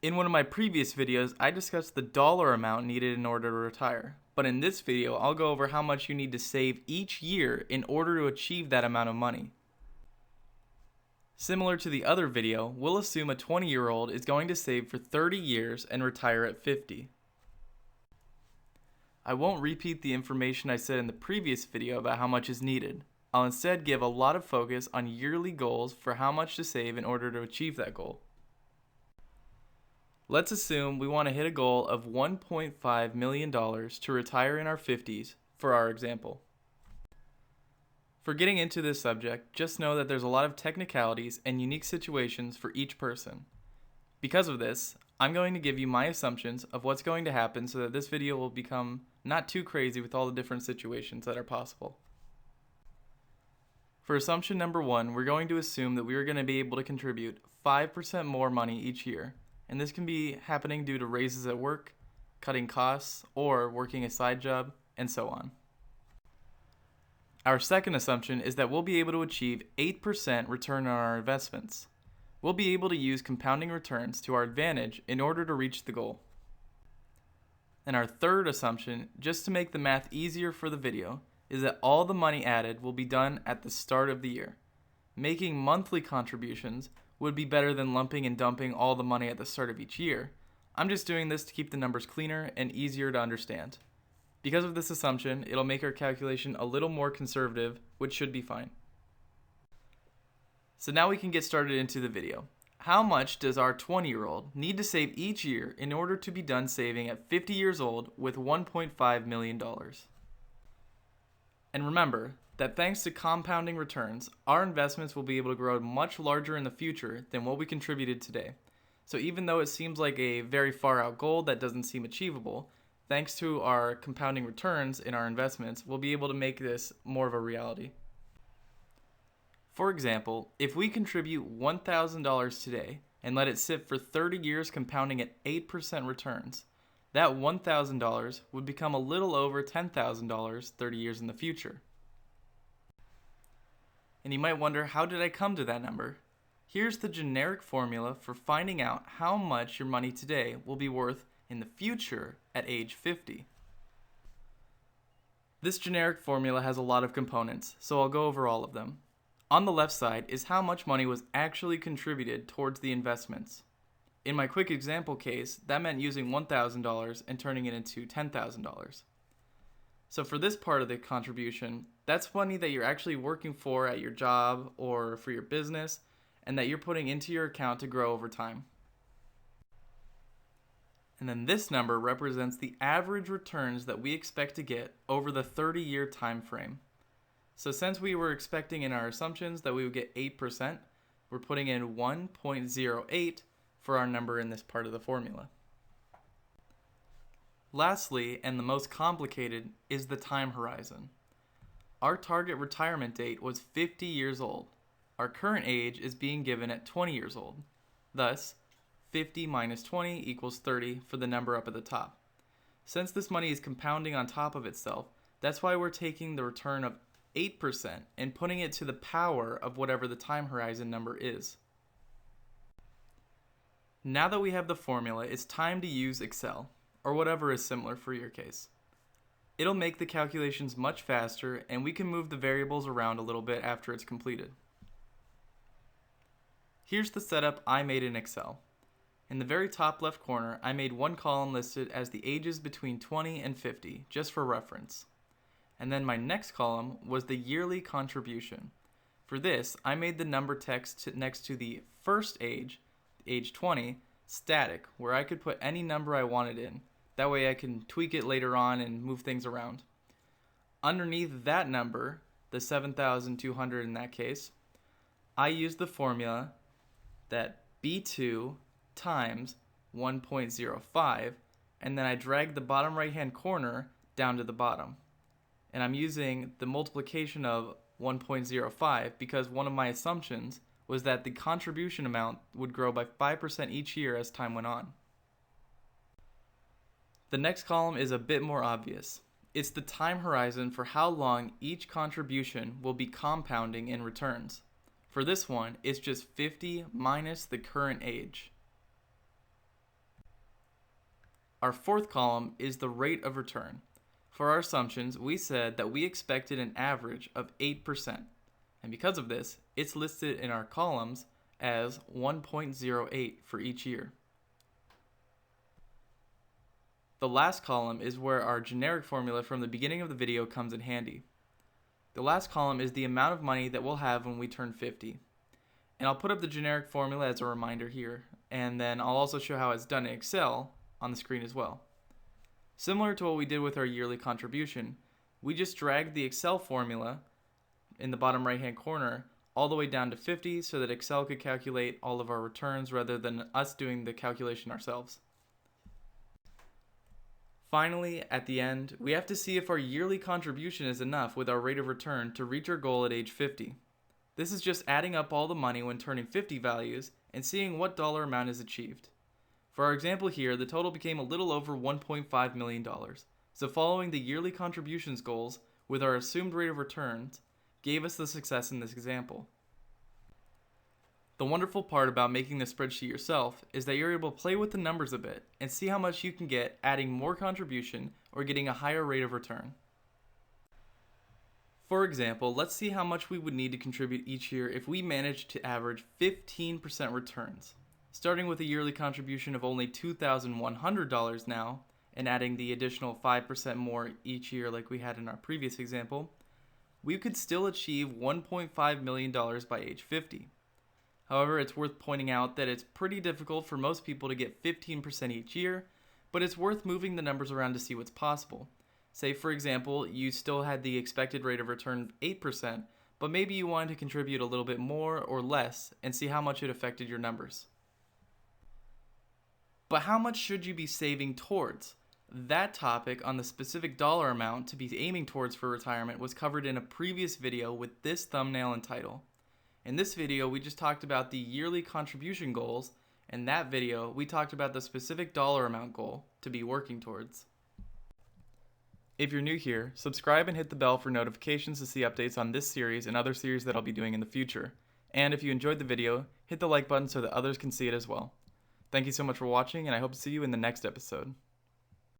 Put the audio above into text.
In one of my previous videos, I discussed the dollar amount needed in order to retire. But in this video, I'll go over how much you need to save each year in order to achieve that amount of money. Similar to the other video, we'll assume a 20-year-old is going to save for 30 years and retire at 50. I won't repeat the information I said in the previous video about how much is needed. I'll instead give a lot of focus on yearly goals for how much to save in order to achieve that goal. Let's assume we want to hit a goal of $1.5 million to retire in our 50s, for our example. For getting into this subject, just know that there's a lot of technicalities and unique situations for each person. Because of this, I'm going to give you my assumptions of what's going to happen so that this video will become not too crazy with all the different situations that are possible. For assumption number 1, we're going to assume that we are going to be able to contribute 5% more money each year. And this can be happening due to raises at work, cutting costs, or working a side job, and so on. Our second assumption is that we'll be able to achieve 8% return on our investments. We'll be able to use compounding returns to our advantage in order to reach the goal. And our third assumption, just to make the math easier for the video, is that all the money added will be done at the start of the year. Making monthly contributions would be better than lumping and dumping all the money at the start of each year. I'm just doing this to keep the numbers cleaner and easier to understand. Because of this assumption, it'll make our calculation a little more conservative, which should be fine. So now we can get started into the video. How much does our 20-year-old need to save each year in order to be done saving at 50 years old with $1.5 million? And remember that thanks to compounding returns, our investments will be able to grow much larger in the future than what we contributed today. So even though it seems like a very far out goal that doesn't seem achievable, thanks to our compounding returns in our investments, we'll be able to make this more of a reality. For example, if we contribute $1,000 today and let it sit for 30 years compounding at 8% returns, that $1,000 would become a little over $10,000 30 years in the future. And you might wonder, how did I come to that number? Here's the generic formula for finding out how much your money today will be worth in the future at age 50. This generic formula has a lot of components, so I'll go over all of them. On the left side is how much money was actually contributed towards the investments. In my quick example case, that meant using $1,000 and turning it into $10,000. So for this part of the contribution, that's money that you're actually working for at your job or for your business, and that you're putting into your account to grow over time. And then this number represents the average returns that we expect to get over the 30-year time frame. So since we were expecting in our assumptions that we would get 8%, we're putting in 1.08 for our number in this part of the formula. Lastly, and the most complicated, is the time horizon. Our target retirement date was 50 years old. Our current age is being given at 20 years old. Thus, 50 minus 20 equals 30 for the number up at the top. Since this money is compounding on top of itself, that's why we're taking the return of 8% and putting it to the power of whatever the time horizon number is. Now that we have the formula, it's time to use Excel, or whatever is similar for your case. It'll make the calculations much faster, and we can move the variables around a little bit after it's completed. Here's the setup I made in Excel. In the very top left corner, I made one column listed as the ages between 20 and 50, just for reference. And then my next column was the yearly contribution. For this, I made the number text next to the first age, age 20, static, where I could put any number I wanted in. That way I can tweak it later on and move things around. Underneath that number, the 7,200 in that case, I used the formula that B2 times 1.05, and then I dragged the bottom right hand corner down to the bottom. And I'm using the multiplication of 1.05 because one of my assumptions was that the contribution amount would grow by 5% each year as time went on. The next column is a bit more obvious. It's the time horizon for how long each contribution will be compounding in returns. For this one, it's just 50 minus the current age. Our fourth column is the rate of return. For our assumptions, we said that we expected an average of 8%, and because of this, it's listed in our columns as 1.08 for each year. The last column is where our generic formula from the beginning of the video comes in handy. The last column is the amount of money that we'll have when we turn 50. And I'll put up the generic formula as a reminder here, and then I'll also show how it's done in Excel on the screen as well. Similar to what we did with our yearly contribution, we just dragged the Excel formula in the bottom right hand corner all the way down to 50 so that Excel could calculate all of our returns rather than us doing the calculation ourselves. Finally, at the end, we have to see if our yearly contribution is enough with our rate of return to reach our goal at age 50. This is just adding up all the money when turning 50 values and seeing what dollar amount is achieved. For our example here, the total became a little over $1.5 million. So following the yearly contributions goals with our assumed rate of returns gave us the success in this example. The wonderful part about making this spreadsheet yourself is that you're able to play with the numbers a bit and see how much you can get adding more contribution or getting a higher rate of return. For example, let's see how much we would need to contribute each year if we managed to average 15% returns. Starting with a yearly contribution of only $2,100 now, and adding the additional 5% more each year like we had in our previous example, we could still achieve $1.5 million by age 50. However, it's worth pointing out that it's pretty difficult for most people to get 15% each year, but it's worth moving the numbers around to see what's possible. Say, for example, you still had the expected rate of return of 8%, but maybe you wanted to contribute a little bit more or less and see how much it affected your numbers. But how much should you be saving towards? That topic on the specific dollar amount to be aiming towards for retirement was covered in a previous video with this thumbnail and title. In this video, we just talked about the yearly contribution goals. In that video, we talked about the specific dollar amount goal to be working towards. If you're new here, subscribe and hit the bell for notifications to see updates on this series and other series that I'll be doing in the future. And if you enjoyed the video, hit the like button so that others can see it as well. Thank you so much for watching, and I hope to see you in the next episode.